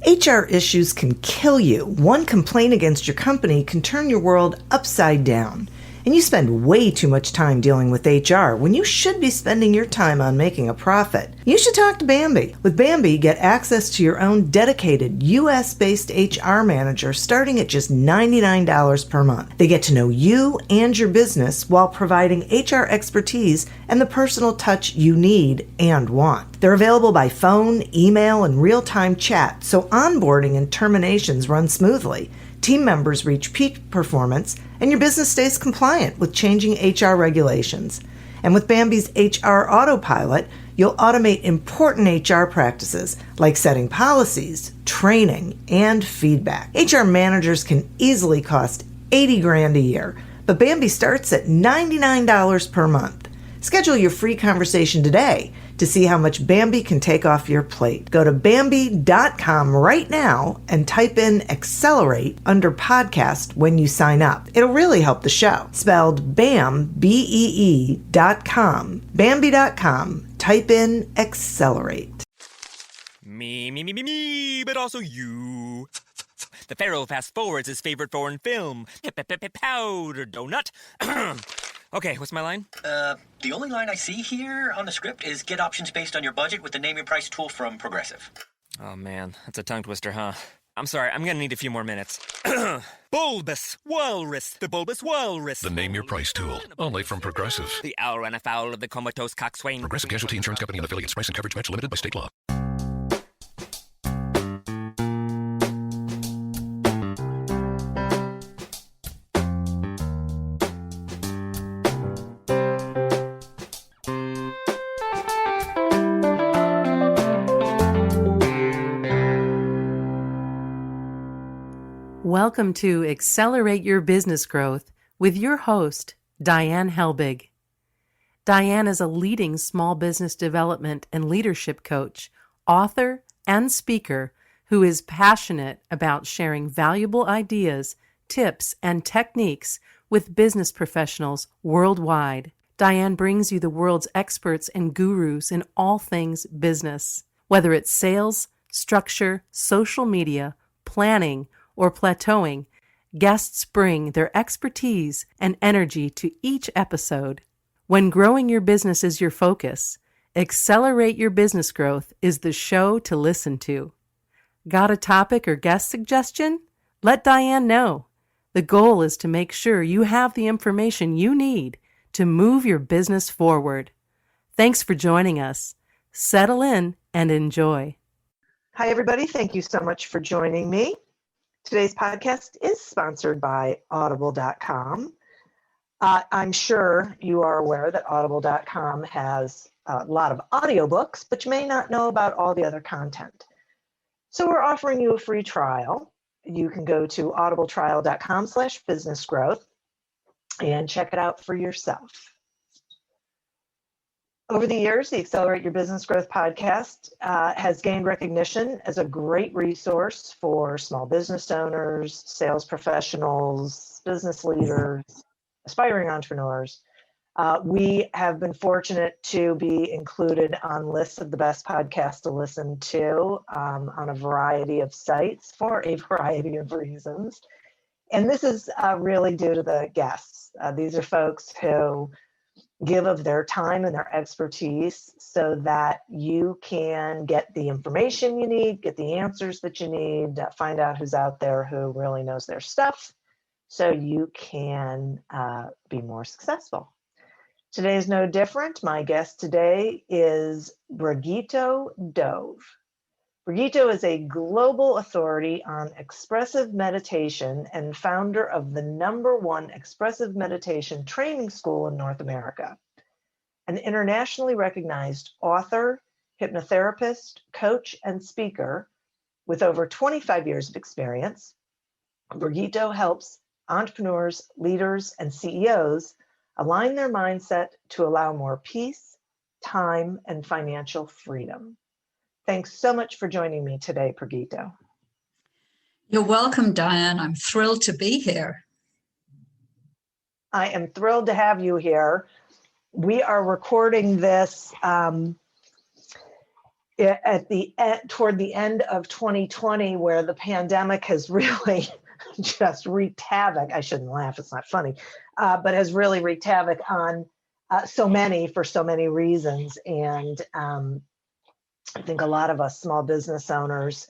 HR issues can kill you. One complaint against your company can turn your world upside down. And you spend way too much time dealing with HR when you should be spending your time on making a profit. You should talk to Bambi. With Bambi, get access to your own dedicated US-based HR manager starting at just $99 per month. They get to know you and your business while providing HR expertise and the personal touch you need and want. They're available by phone, email, and real-time chat, so onboarding and terminations run smoothly. Team members reach peak performance, and your business stays compliant with changing HR regulations. And with Bambi's HR Autopilot, you'll automate important HR practices like setting policies, training, and feedback. HR managers can easily cost $80,000 a year, but Bambi starts at $99 per month. Schedule your free conversation today to see how much Bambi can take off your plate. Go to Bambi.com right now and type in Accelerate under podcast when you sign up. It'll really help the show. Spelled BAM, BEE.com. Bambi.com. Type in Accelerate. Me, but also you. The Pharaoh fast forwards his favorite foreign film, Powder Donut. Okay, what's my line? The only line I see here on the script is get options based on your budget with the Name Your Price tool from Progressive. Oh man, that's a tongue twister, huh? I'm sorry, I'm gonna need a few more minutes. Bulbous Walrus, the Bulbous Walrus. The Name Your Price tool, only from Progressive. The owl ran afoul of the comatose coxswain. Progressive Casualty Insurance Company and affiliates. Price and coverage match limited by state law. Welcome to Accelerate Your Business Growth with your host, Diane Helbig. Diane is a leading small business development and leadership coach, author, and speaker who is passionate about sharing valuable ideas, tips, and techniques with business professionals worldwide. Diane brings you the world's experts and gurus in all things business, whether it's sales, structure, social media, planning, or plateauing. Guests bring their expertise and energy to each episode. When growing your business is your focus, Accelerate Your Business Growth is the show to listen to. Got a topic or guest suggestion? Let Diane know. The goal is to make sure you have the information you need to move your business forward. Thanks for joining us. Settle in and enjoy. Hi, everybody. Thank you so much for joining me. Today's podcast is sponsored by Audible.com. I'm sure you are aware that Audible.com has a lot of audiobooks, but you may not know about all the other content. So we're offering you a free trial. You can go to audibletrial.com/businessgrowth and check it out for yourself. Over the years, the Accelerate Your Business Growth podcast has gained recognition as a great resource for small business owners, sales professionals, business leaders, aspiring entrepreneurs. We have been fortunate to be included on lists of the best podcasts to listen to on a variety of sites for a variety of reasons. And this is really due to the guests. These are folks who give of their time and their expertise so that you can get the information you need, get the answers that you need, find out who's out there who really knows their stuff so you can be more successful. Today is no different. My guest today is Pragito Dove. Pragito is a global authority on expressive meditation and founder of the #1 Expressive Meditation Training School in North America. An internationally recognized author, hypnotherapist, coach, and speaker with over 25 years of experience, Pragito helps entrepreneurs, leaders, and CEOs align their mindset to allow more peace, time, and financial freedom. Thanks so much for joining me today, Pragito. You're welcome, Diane. I'm thrilled to be here. I am thrilled to have you here. We are recording this toward the end of 2020, where the pandemic has really just wreaked havoc. I shouldn't laugh, it's not funny, but has really wreaked havoc on for so many reasons. And I think a lot of us small business owners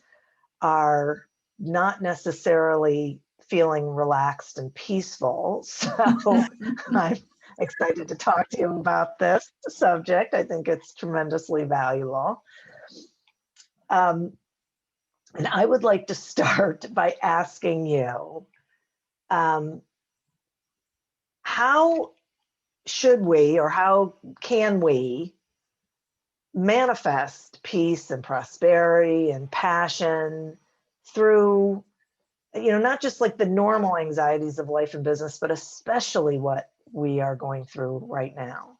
are not necessarily feeling relaxed and peaceful. So I'm excited to talk to you about this subject. I think it's tremendously valuable. And I would like to start by asking you, how should we, or how can we manifest peace and prosperity and passion through, not just like the normal anxieties of life and business, but especially what we are going through right now?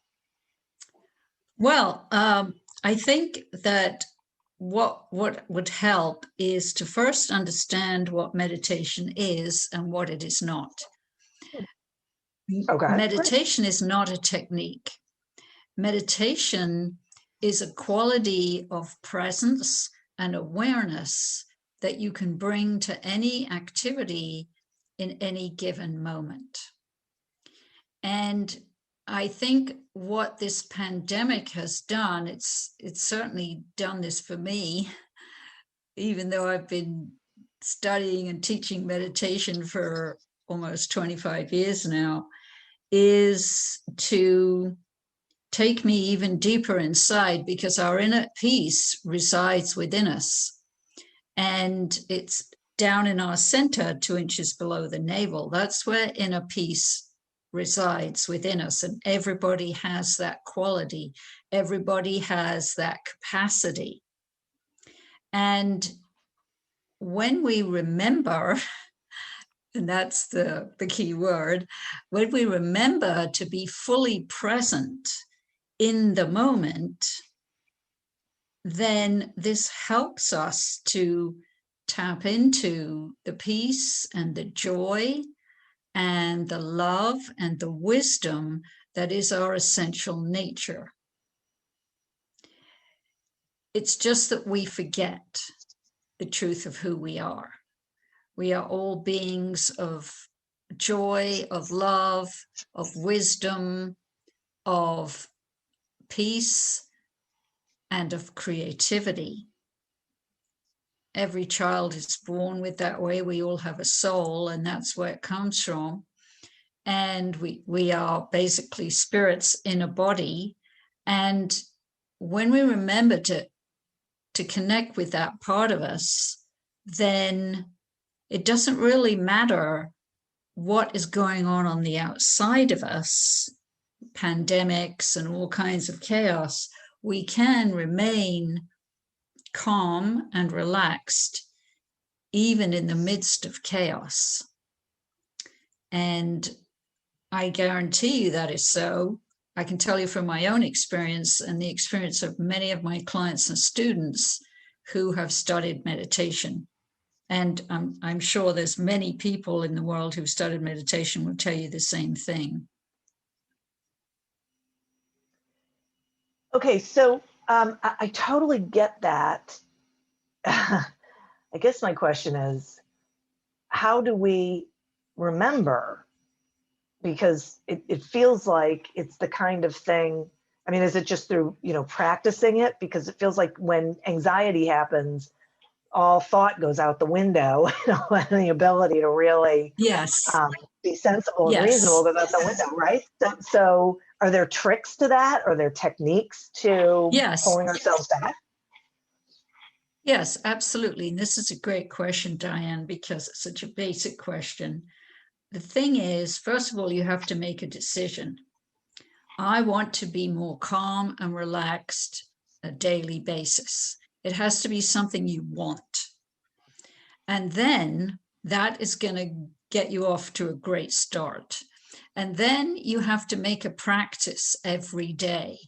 Well, I think that what would help is to first understand what meditation is and what it is not. Okay. Meditation is not a technique. Meditation is a quality of presence and awareness that you can bring to any activity in any given moment. And I think what this pandemic has done, it's certainly done this for me, even though I've been studying and teaching meditation for almost 25 years now, is to take me even deeper inside, because our inner peace resides within us. And it's down in our center, 2 inches below the navel. That's where inner peace resides within us. And everybody has that quality. Everybody has that capacity. And when we remember, and that's the key word, when we remember to be fully present in the moment, then this helps us to tap into the peace and the joy and the love and the wisdom that is our essential nature. It's just that we forget the truth of who we are. We are all beings of joy, of love, of wisdom, of peace, and of creativity. Every child is born with that way. We all have a soul, and that's where it comes from. And we are basically spirits in a body. And when we remember to connect with that part of us, then it doesn't really matter what is going on the outside of us, pandemics and all kinds of chaos. We can remain calm and relaxed, even in the midst of chaos. And I guarantee you that is so. I can tell you from my own experience and the experience of many of my clients and students who have studied meditation. And I'm sure there's many people in the world who've studied meditation will tell you the same thing. Okay, so I totally get that. I guess my question is, how do we remember? Because it feels like it's the kind of thing, I mean, is it just through, practicing it? Because it feels like when anxiety happens, all thought goes out the window, and the ability to really be sensible and reasonable goes out the window, right? So are there tricks to that? Are there techniques to pulling ourselves back? Yes, absolutely. And this is a great question, Diane, because it's such a basic question. The thing is, first of all, you have to make a decision. I want to be more calm and relaxed on a daily basis. It has to be something you want. And then that is going to get you off to a great start. And then you have to make a practice every day.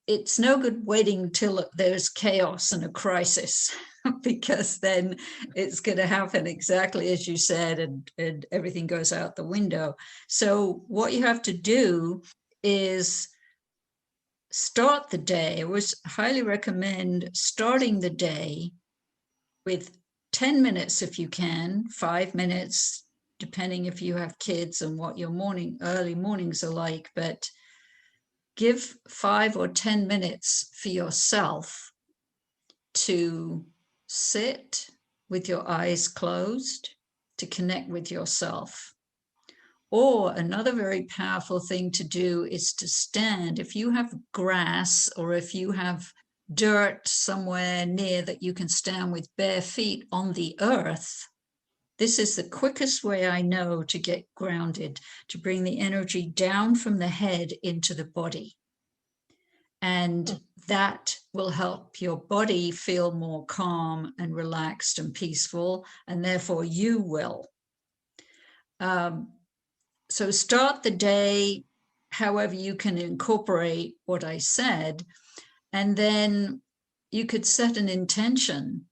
It's no good waiting till there's chaos and a crisis, because then it's going to happen exactly as you said, and everything goes out the window. So what you have to do is start the day. I always highly recommend starting the day with 10 minutes if you can, 5 minutes, depending if you have kids and what your early mornings are like, but give 5 or 10 minutes for yourself to sit with your eyes closed, to connect with yourself. Or another very powerful thing to do is to stand. If you have grass or if you have dirt somewhere near that you can stand with bare feet on the earth, this is the quickest way I know to get grounded, to bring the energy down from the head into the body. And that will help your body feel more calm and relaxed and peaceful, and therefore you will. So start the day however you can incorporate what I said, and then you could set an intention.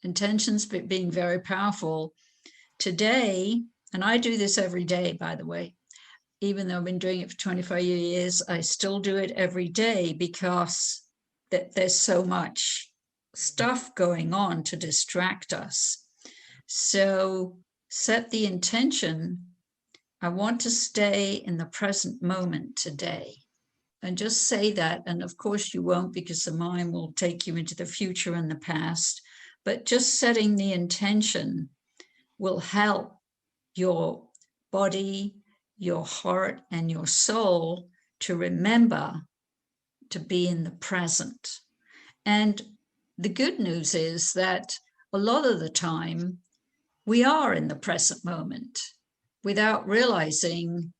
Intentions being very powerful. Today, and I do this every day, by the way, even though I've been doing it for 25 years, I still do it every day because there's so much stuff going on to distract us. So set the intention. I want to stay in the present moment today. And just say that. And of course you won't, because the mind will take you into the future and the past. But just setting the intention will help your body, your heart, and your soul to remember to be in the present. And the good news is that a lot of the time we are in the present moment without realizing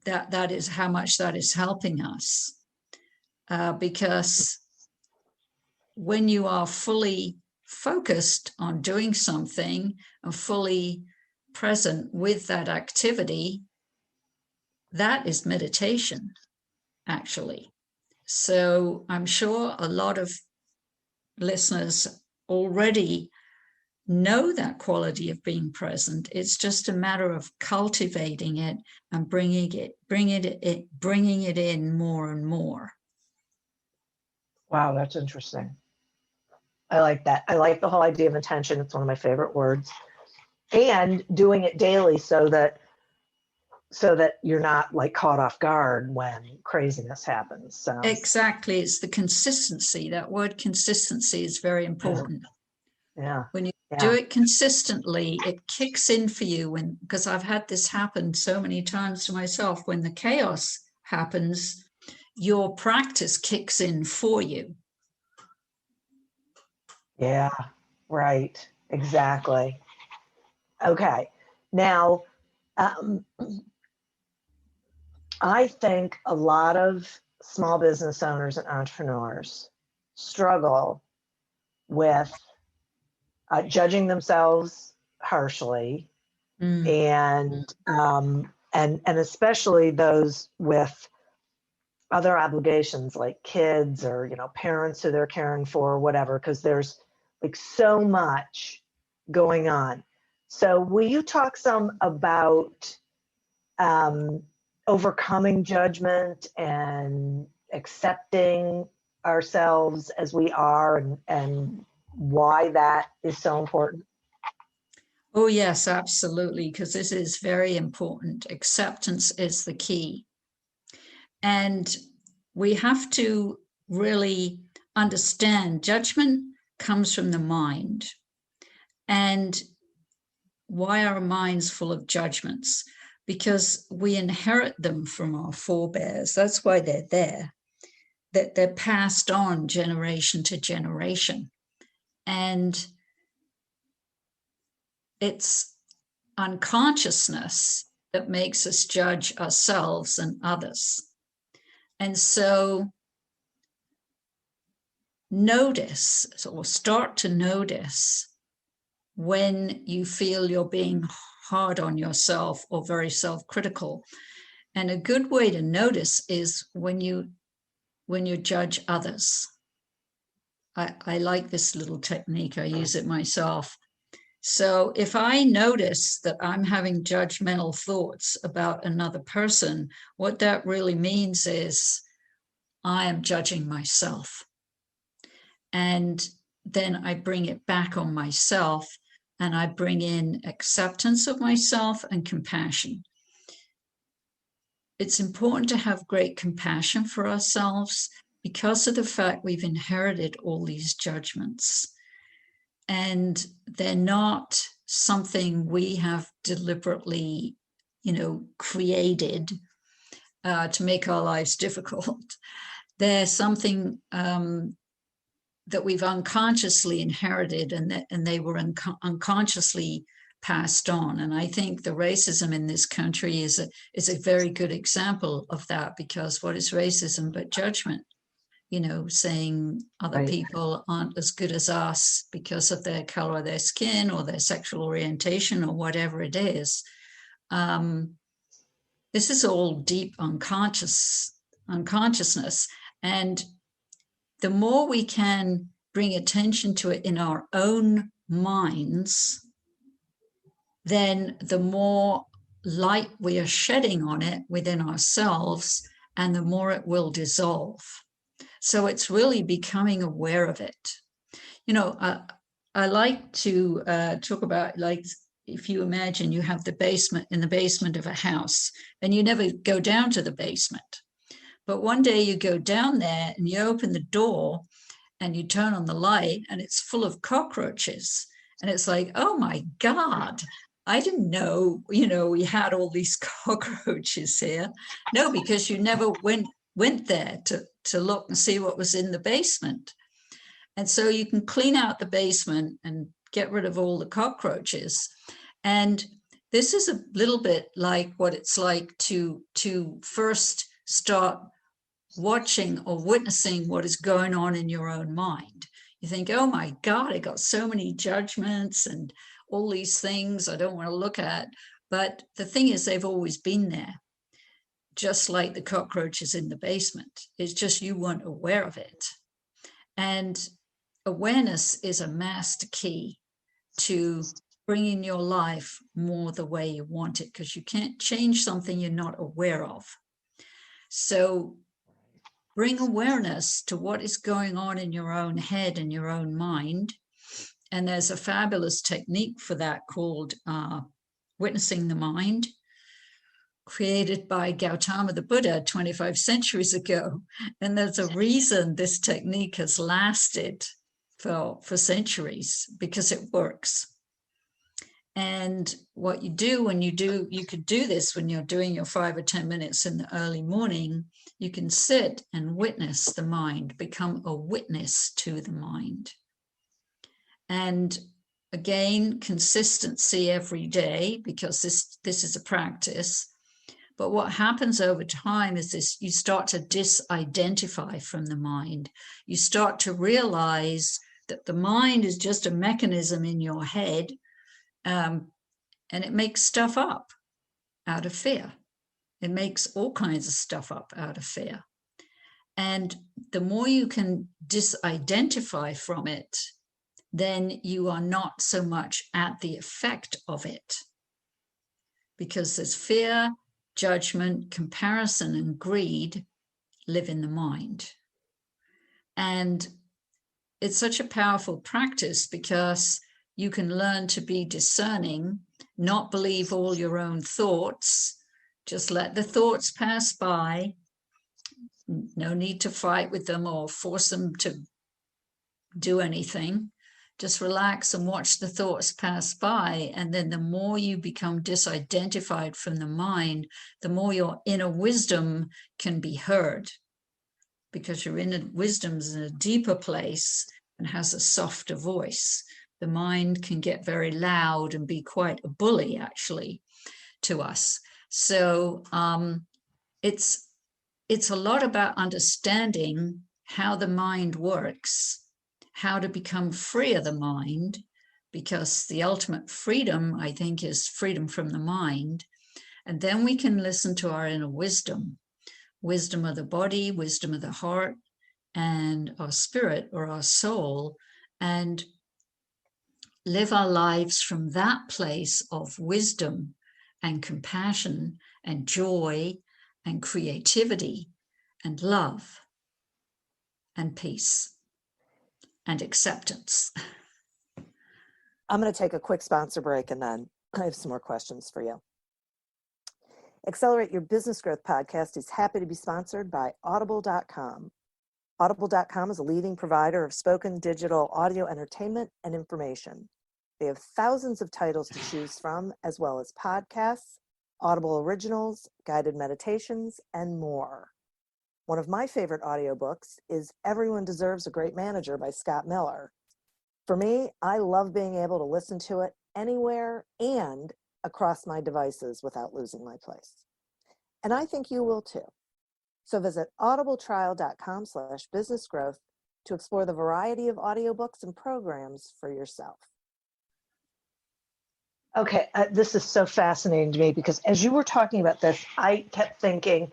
that is how much that is helping us. Because when you are fully focused on doing something and fully present with that activity, that is meditation, actually. So I'm sure a lot of listeners already know that quality of being present. It's just a matter of cultivating it and bringing it in more and more. Wow, that's interesting. I like that. I like the whole idea of intention. It's one of my favorite words. And doing it daily so that you're not like caught off guard when craziness happens. So exactly, it's the consistency. That word consistency is very important. Yeah. When you do it consistently, it kicks in for you. Because I've had this happen so many times to myself. When the chaos happens, your practice kicks in for you. Yeah, right. Exactly. Okay. Now, I think a lot of small business owners and entrepreneurs struggle with judging themselves harshly, and especially those with other obligations like kids or parents who they're caring for or whatever, because there's like so much going on. So will you talk some about overcoming judgment and accepting ourselves as we are, and why that is so important? Oh, yes, absolutely, because this is very important. Acceptance is the key. And we have to really understand judgment comes from the mind. And why are our minds full of judgments? Because we inherit them from our forebears. That's why they're there, that they're passed on generation to generation. And it's unconsciousness that makes us judge ourselves and others. And so notice, or start to notice, when you feel you're being hard on yourself or very self-critical. And a good way to notice is when you judge others. I like this little technique. I use it myself. So if I notice that I'm having judgmental thoughts about another person, what that really means is I am judging myself. And then I bring it back on myself, and I bring in acceptance of myself and compassion. It's important to have great compassion for ourselves because of the fact we've inherited all these judgments. And they're not something we have deliberately, created to make our lives difficult. They're something that we've unconsciously inherited, and they were unconsciously passed on. And I think the racism in this country is a very good example of that, because what is racism but judgment? Saying other Right. people aren't as good as us because of their color of their skin or their sexual orientation or whatever it is. This is all deep unconsciousness. And the more we can bring attention to it in our own minds, then the more light we are shedding on it within ourselves, and the more it will dissolve. So it's really becoming aware of it. I like to talk about, like, if you imagine you have the basement of a house, and you never go down to the basement. But one day you go down there and you open the door and you turn on the light and it's full of cockroaches. And it's like, oh my God, I didn't know, we had all these cockroaches here. No, because you never went there to look and see what was in the basement. And so you can clean out the basement and get rid of all the cockroaches. And this is a little bit like what it's like to first start watching or witnessing what is going on in your own mind. You think, oh my God, I got so many judgments and all these things I don't want to look at. But the thing is, they've always been there, just like the cockroaches in the basement. It's just you weren't aware of it. And awareness is a master key to bringing your life more the way you want it, because you can't change something you're not aware of. So bring awareness to what is going on in your own head and your own mind. And there's a fabulous technique for that called witnessing the mind, created by Gautama the Buddha 25 centuries ago. And there's a reason this technique has lasted for centuries, because it works. And what you do when you could do this when you're doing your 5 or 10 minutes in the early morning. You can sit and witness the mind, become a witness to the mind. And again, consistency every day, because this is a practice. But what happens over time is this: you start to disidentify from the mind. You start to realize that the mind is just a mechanism in your head, and it makes stuff up out of fear. It makes all kinds of stuff up out of fear. And the more you can disidentify from it, then you are not so much at the effect of it. Because there's fear, judgment, comparison, and greed live in the mind. And it's such a powerful practice, because you can learn to be discerning, not believe all your own thoughts, just let the thoughts pass by. No need to fight with them or force them to do anything. Just relax and watch the thoughts pass by. And then the more you become disidentified from the mind, the more your inner wisdom can be heard, because your inner wisdom is in a deeper place and has a softer voice. The mind can get very loud and be quite a bully, actually, to us. So it's a lot about understanding how the mind works, how to become free of the mind, because the ultimate freedom, I think, is freedom from the mind. And then we can listen to our inner wisdom, wisdom of the body, wisdom of the heart, and our spirit or our soul, and live our lives from that place of wisdom and compassion and joy and creativity and love. and peace and acceptance. I'm going to take a quick sponsor break and then I have some more questions for you. Accelerate Your Business Growth podcast is happy to be sponsored by Audible.com. Audible.com is a leading provider of spoken digital audio entertainment and information. They have thousands of titles to choose from, as well as podcasts, Audible originals, guided meditations, and more. One of my favorite audiobooks is Everyone Deserves a Great Manager by Scott Miller. For me, I love being able to listen to it anywhere and across my devices without losing my place. And I think you will too. So visit audibletrial.com/businessgrowth to explore the variety of audiobooks and programs for yourself. Okay, this is so fascinating to me because as you were talking about this, I kept thinking,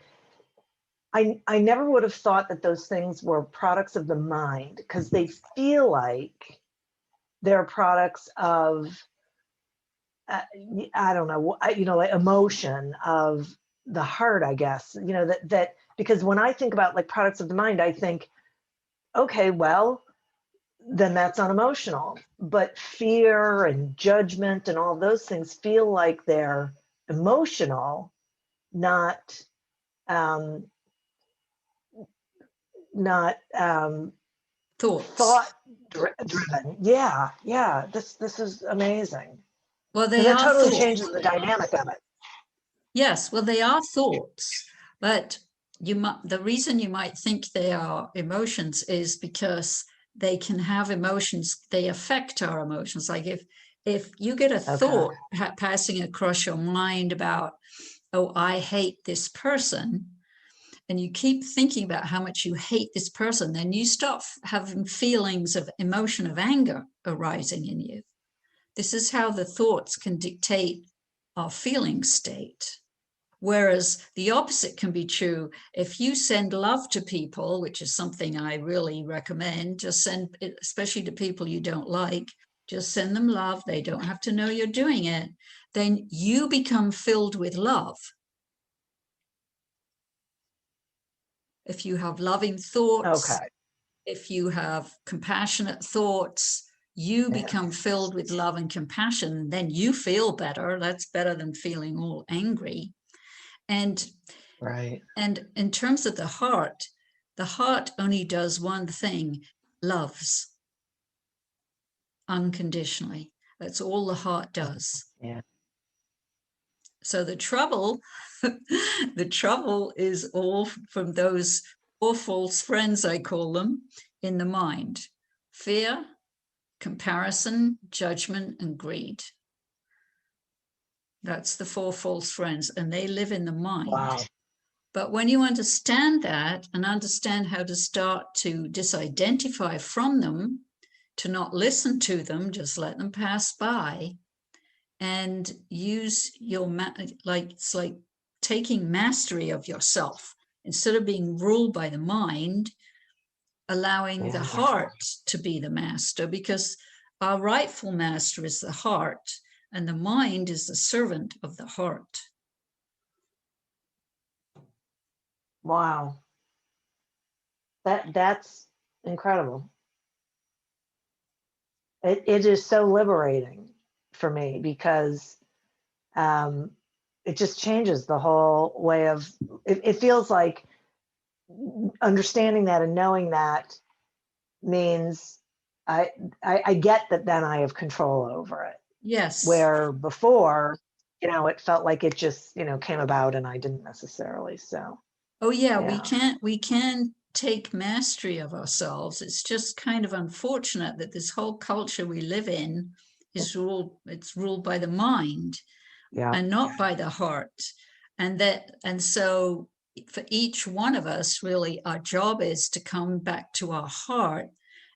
I never would have thought that those things were products of the mind because they feel like they're products of, I don't know, like emotion of the heart, I guess, that because when I think about like products of the mind, I think, okay, well, then that's unemotional. But fear and judgment and all those things feel like they're emotional, not thought driven. Yeah. This is amazing. Well, Because they that are totally thoughts. changes the dynamic of it. Yes, well, they are thoughts, but the reason you might think they are emotions is because they can have emotions. They affect our emotions. Like if you get a thought passing across your mind about, oh, I hate this person, and you keep thinking about how much you hate this person, then you start having feelings of emotion of anger arising in you. This is how the thoughts can dictate our feeling state. Whereas the opposite can be true. If you send love to people, which is something I really recommend, just send, especially to people you don't like, just send them love. They don't have to know you're doing it. Then you become filled with love. If you have loving thoughts, if you have compassionate thoughts, you become filled with love and compassion, then you feel better. That's better than feeling all angry. And in terms of the heart only does one thing: loves unconditionally. That's all the heart does. Yeah. So the trouble is all from those four false friends, I call them, in the mind: fear, comparison, judgment, and greed. That's the four false friends, and they live in the mind. Wow. But when you understand that and understand how to start to disidentify from them, to not listen to them, just let them pass by, and use your, it's like taking mastery of yourself. Instead of being ruled by the mind, allowing the heart to be the master, because our rightful master is the heart, and the mind is the servant of the heart. Wow. That's incredible. It is so liberating for me because it just changes the whole way of, it feels like understanding that and knowing that means I get that then I have control over it. Yes. Where before, it felt like it just, came about and I didn't necessarily. So. Oh yeah, we can't take mastery of ourselves. It's just kind of unfortunate that this whole culture we live in is ruled by the mind and not by the heart. And so for each one of us, really, our job is to come back to our heart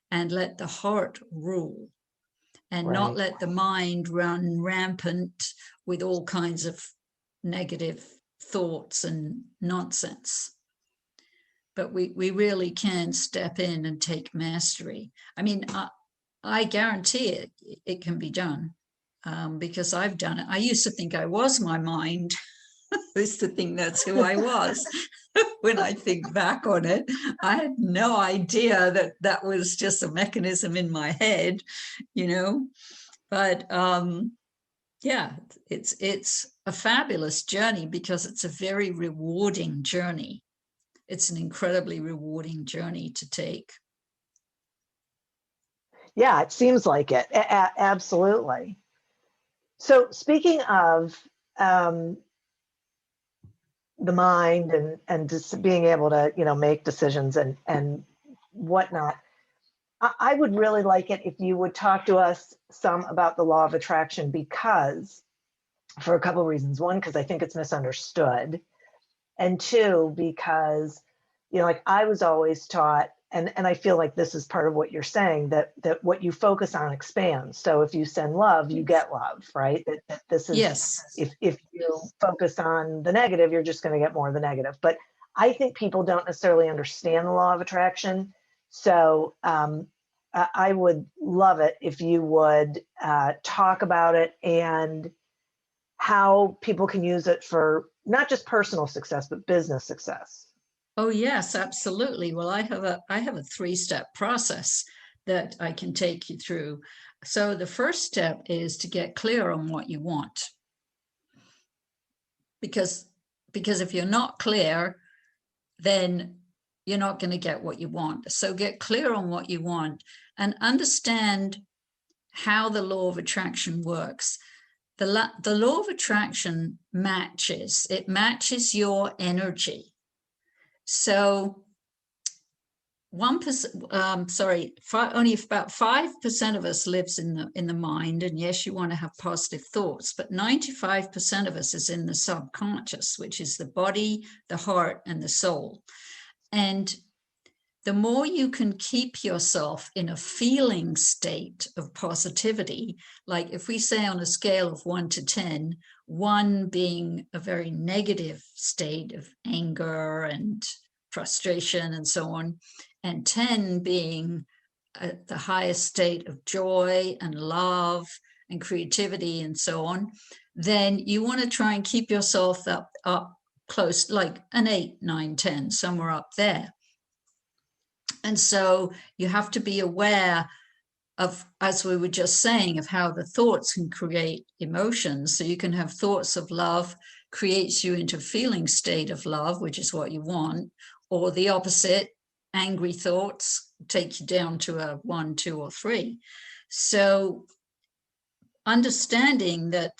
and let the heart rule, and not let the mind run rampant with all kinds of negative thoughts and nonsense. But we really can step in and take mastery. I mean, I guarantee it can be done, because I've done it. I used to think I was my mind. I used to think that's who I was. When I think back on it, I had no idea that that was just a mechanism in my head, you know. But yeah, it's a fabulous journey because it's a very rewarding journey. It's an incredibly rewarding journey to take. Yeah, it seems like it. Absolutely. So speaking of the mind and just being able to, make decisions and whatnot, I would really like it if you would talk to us some about the law of attraction, because for a couple of reasons. One, because I think it's misunderstood. And two, because, like I was always taught, and I feel like this is part of what you're saying, that what you focus on expands. So if you send love, you get love, right? That this is, Yes. if you focus on the negative, you're just going to get more of the negative. But I think people don't necessarily understand the law of attraction. So I would love it if you would talk about it and how people can use it for not just personal success, but business success. Oh, yes, absolutely. Well, I have a 3-step process that I can take you through. So the first step is to get clear on what you want. Because if you're not clear, then you're not going to get what you want. So get clear on what you want and understand how the law of attraction works. The law of attraction matches your energy. So only about 5% of us lives in the mind. And yes, you want to have positive thoughts, but 95% of us is in the subconscious, which is the body, the heart, and the soul. And the more you can keep yourself in a feeling state of positivity, like if we say on a scale of 1 to 10, 1 being a very negative state of anger and frustration and so on, and 10 being the highest state of joy and love and creativity and so on, then you want to try and keep yourself up close, like an 8, 9, 10, somewhere up there. And so you have to be aware of, as we were just saying, of how the thoughts can create emotions. So you can have thoughts of love, creates you into a feeling state of love, which is what you want, or the opposite, angry thoughts take you down to a 1, 2, or 3. So understanding that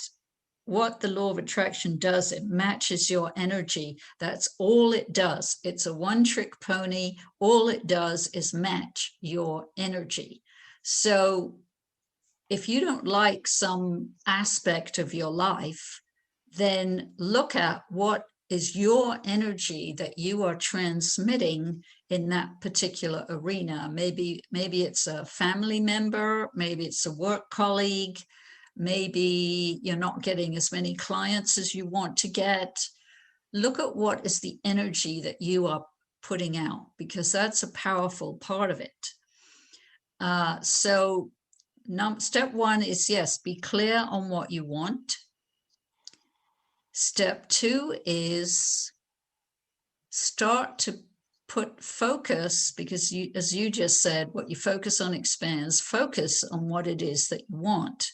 what the law of attraction does, it matches your energy. That's all it does. It's a one-trick pony. All it does is match your energy. So if you don't like some aspect of your life, then look at what is your energy that you are transmitting in that particular arena. Maybe it's a family member, maybe it's a work colleague, maybe you're not getting as many clients as you want to get. Look at what is the energy that you are putting out, because that's a powerful part of it. So step 1 is, yes, be clear on what you want. Step 2 is start to put focus, because you, as you just said, what you focus on expands. Focus on what it is that you want.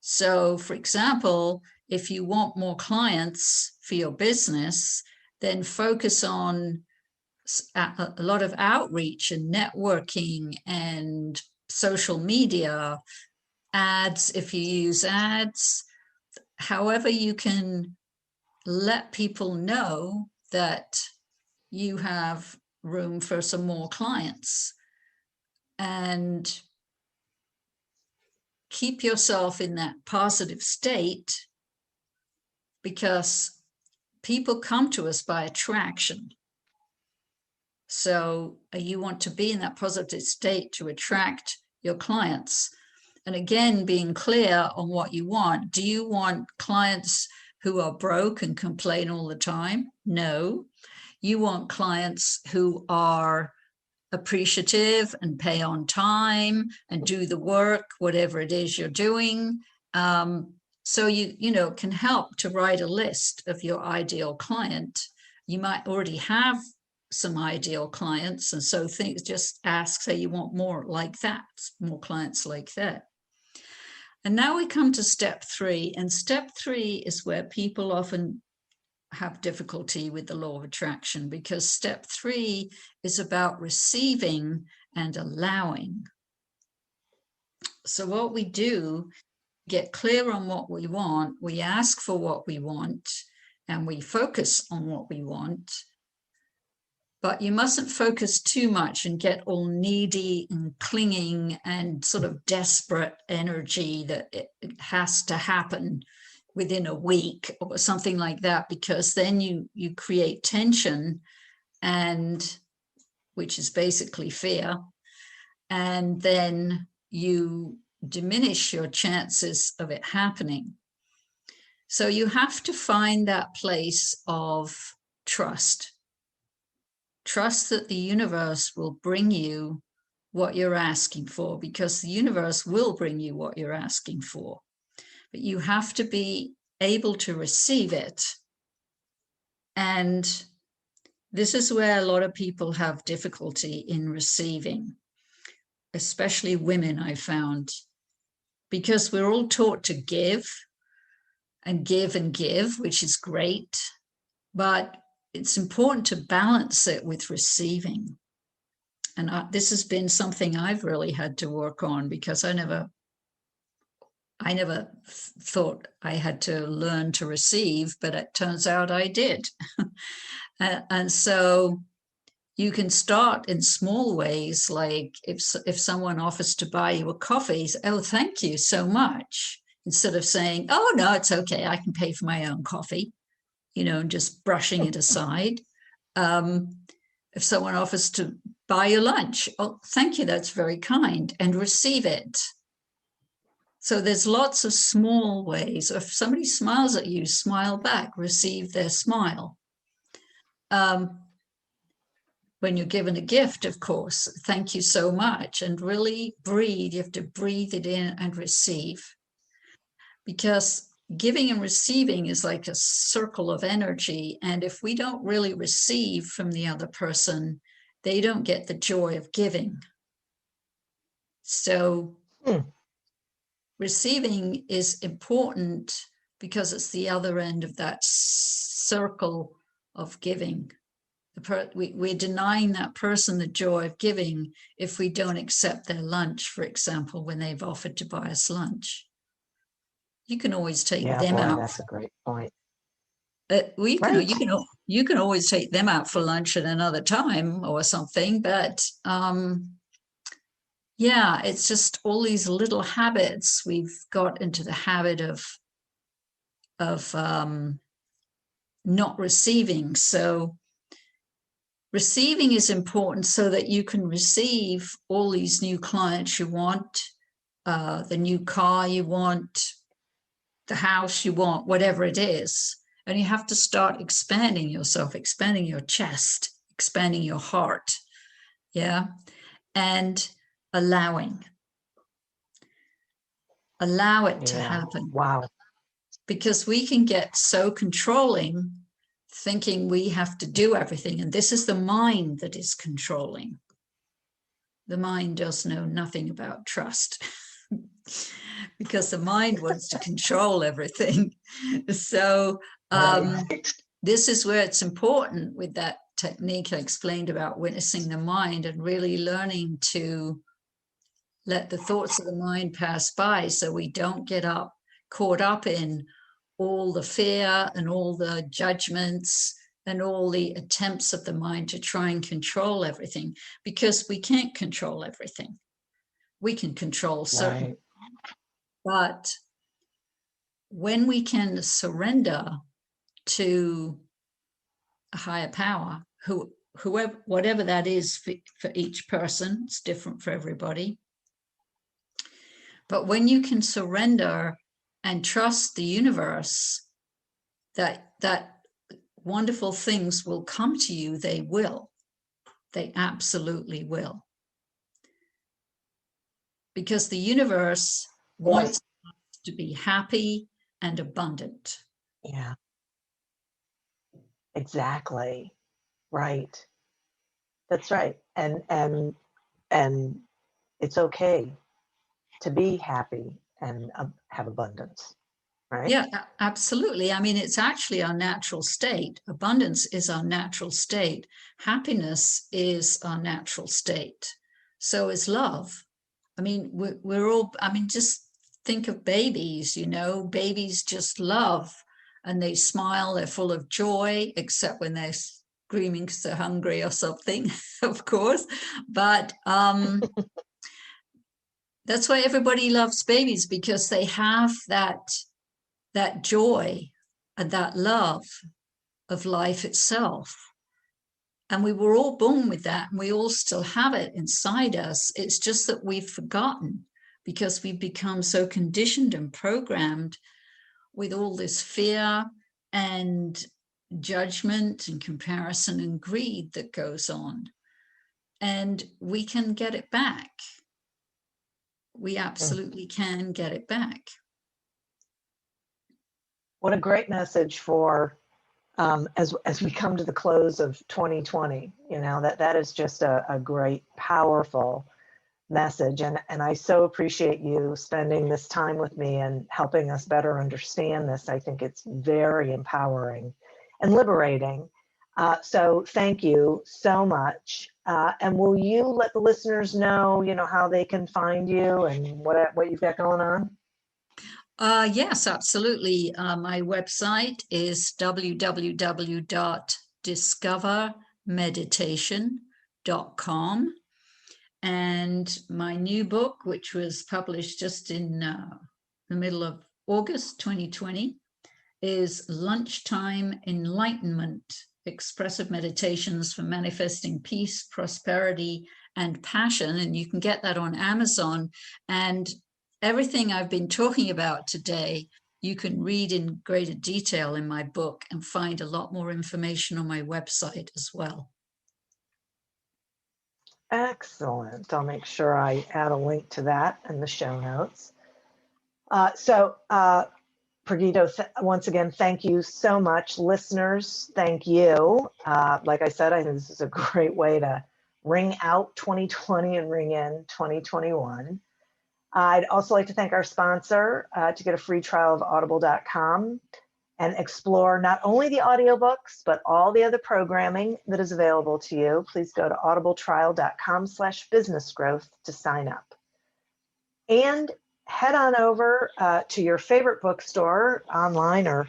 So, for example, if you want more clients for your business, then focus on a lot of outreach and networking and social media, ads, if you use ads, however you can let people know that you have room for some more clients. And keep yourself in that positive state, because people come to us by attraction. So you want to be in that positive state to attract your clients. And again, being clear on what you want. Do you want clients who are broke and complain all the time? No. You want clients who are appreciative and pay on time and do the work, whatever it is you're doing. So you know, can help to write a list of your ideal client. You might already have some ideal clients, and so things, just ask, say you want more like that, more clients like that. And now we come to step 3, and step 3 is where people often have difficulty with the law of attraction, because step 3 is about receiving and allowing. So what we do, get clear on what we want, we ask for what we want, and we focus on what we want. But you mustn't focus too much and get all needy and clinging and sort of desperate energy that it has to happen within a week or something like that, because then you create tension, and which is basically fear, and then you diminish your chances of it happening. So you have to find that place of trust. Trust that the universe will bring you what you're asking for, because the universe will bring you what you're asking for. But you have to be able to receive it. And this is where a lot of people have difficulty in receiving, especially women, I found, because we're all taught to give and give and give, which is great, but it's important to balance it with receiving. And this has been something I've really had to work on, because I never thought I had to learn to receive, but it turns out I did. And so you can start in small ways, like if someone offers to buy you a coffee, say, oh, thank you so much, instead of saying, oh, no, it's okay, I can pay for my own coffee, you know, and just brushing it aside. If someone offers to buy you lunch, oh, thank you, that's very kind, and receive it. So there's lots of small ways. If somebody smiles at you, smile back, receive their smile. When you're given a gift, of course, thank you so much, and really breathe. You have to breathe it in and receive, because giving and receiving is like a circle of energy. And if we don't really receive from the other person, they don't get the joy of giving. So receiving is important, because it's the other end of that circle of giving. We're denying that person the joy of giving if we don't accept their lunch, for example, when they've offered to buy us lunch. You can always take them out. That's a great point. You can always take them out for lunch at another time or something, but yeah, it's just all these little habits. We've got into the habit of not receiving. So receiving is important so that you can receive all these new clients you want, the new car you want, the house you want, whatever it is. And you have to start expanding yourself, expanding your chest, expanding your heart. Yeah. And allowing. Allow it to happen. Wow. Because we can get so controlling, thinking we have to do everything. And this is the mind that is controlling. The mind does know nothing about trust. Because the mind wants to control everything. So this is where it's important with that technique I explained about witnessing the mind and really learning to let the thoughts of the mind pass by, so we don't get caught up in all the fear and all the judgments and all the attempts of the mind to try and control everything, because we can't control everything. We can control certain. Right. But when we can surrender to a higher power, whoever, whatever that is for each person, it's different for everybody. But when you can surrender and trust the universe that wonderful things will come to you, they will. They absolutely will. Because the universe wants us to be happy and abundant. Yeah, exactly. Right. That's right. And it's okay to be happy and have abundance, right? Yeah, absolutely. I mean, it's actually our natural state. Abundance is our natural state. Happiness is our natural state. So is love. I mean, we're all, I mean, just think of babies, babies just love and they smile, they're full of joy, except when they're screaming because they're hungry or something, of course. But that's why everybody loves babies, because they have that joy and that love of life itself. And we were all born with that, and we all still have it inside us. It's just that we've forgotten because we've become so conditioned and programmed with all this fear and judgment and comparison and greed that goes on. And we can get it back. We absolutely can get it back. What a great message for as we come to the close of 2020. That is just a great, powerful message. And I so appreciate you spending this time with me and helping us better understand this. I think it's very empowering and liberating. So thank you so much. And will you let the listeners know, how they can find you and what you've got going on? Yes, absolutely. My website is www.discovermeditation.com. And my new book, which was published just in the middle of August 2020, is Lunchtime Enlightenment, Expressive Meditations for Manifesting Peace, Prosperity, and Passion. And you can get that on Amazon. And everything I've been talking about today, you can read in greater detail in my book and find a lot more information on my website as well. Excellent. I'll make sure I add a link to that in the show notes. Pragito, once again, thank you so much. Listeners, thank you. Like I said, I think this is a great way to ring out 2020 and ring in 2021. I'd also like to thank our sponsor to get a free trial of audible.com and explore not only the audiobooks, but all the other programming that is available to you. Please go to audibletrial.com/businessgrowth to sign up. And head on over to your favorite bookstore, online or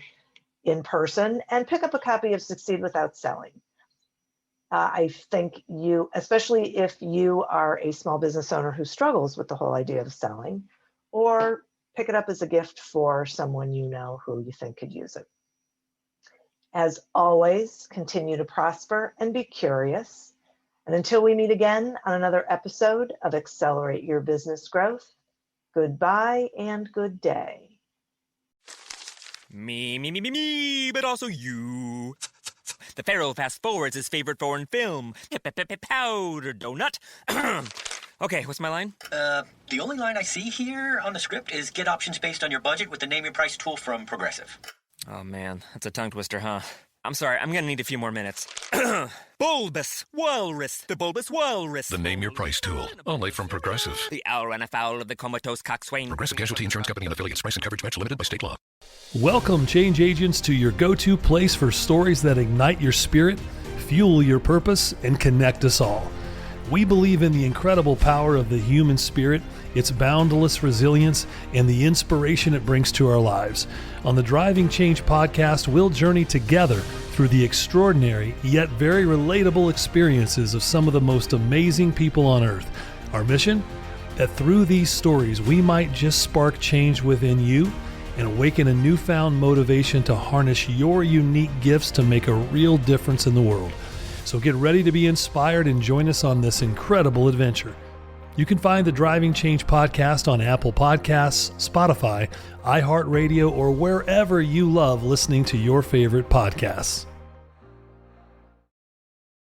in person, and pick up a copy of Succeed Without Selling. I think you, especially if you are a small business owner who struggles with the whole idea of selling, or pick it up as a gift for someone you know who you think could use it. As always, continue to prosper and be curious. And until we meet again on another episode of Accelerate Your Business Growth, goodbye and good day. Me, but also you. The Pharaoh fast forwards his favorite foreign film, Powder Donut. Okay, what's my line? The only line I see here on the script is get options based on your budget with the Name Your Price tool from Progressive. Oh man, that's a tongue twister, huh? I'm sorry, I'm gonna need a few more minutes. Bulbous Walrus, the Bulbous Walrus. The Name Your Price tool, only from Progressive. The owl ran afoul of the comatose coxswain. Progressive Casualty Insurance Company and affiliates. Price and coverage match limited by state law. Welcome, change agents, to your go-to place for stories that ignite your spirit, fuel your purpose, and connect us all. We believe in the incredible power of the human spirit, its boundless resilience, and the inspiration it brings to our lives. On the Driving Change podcast, we'll journey together through the extraordinary yet very relatable experiences of some of the most amazing people on earth. Our mission? That through these stories, we might just spark change within you and awaken a newfound motivation to harness your unique gifts to make a real difference in the world. So get ready to be inspired and join us on this incredible adventure. You can find the Driving Change podcast on Apple Podcasts, Spotify, iHeartRadio, or wherever you love listening to your favorite podcasts.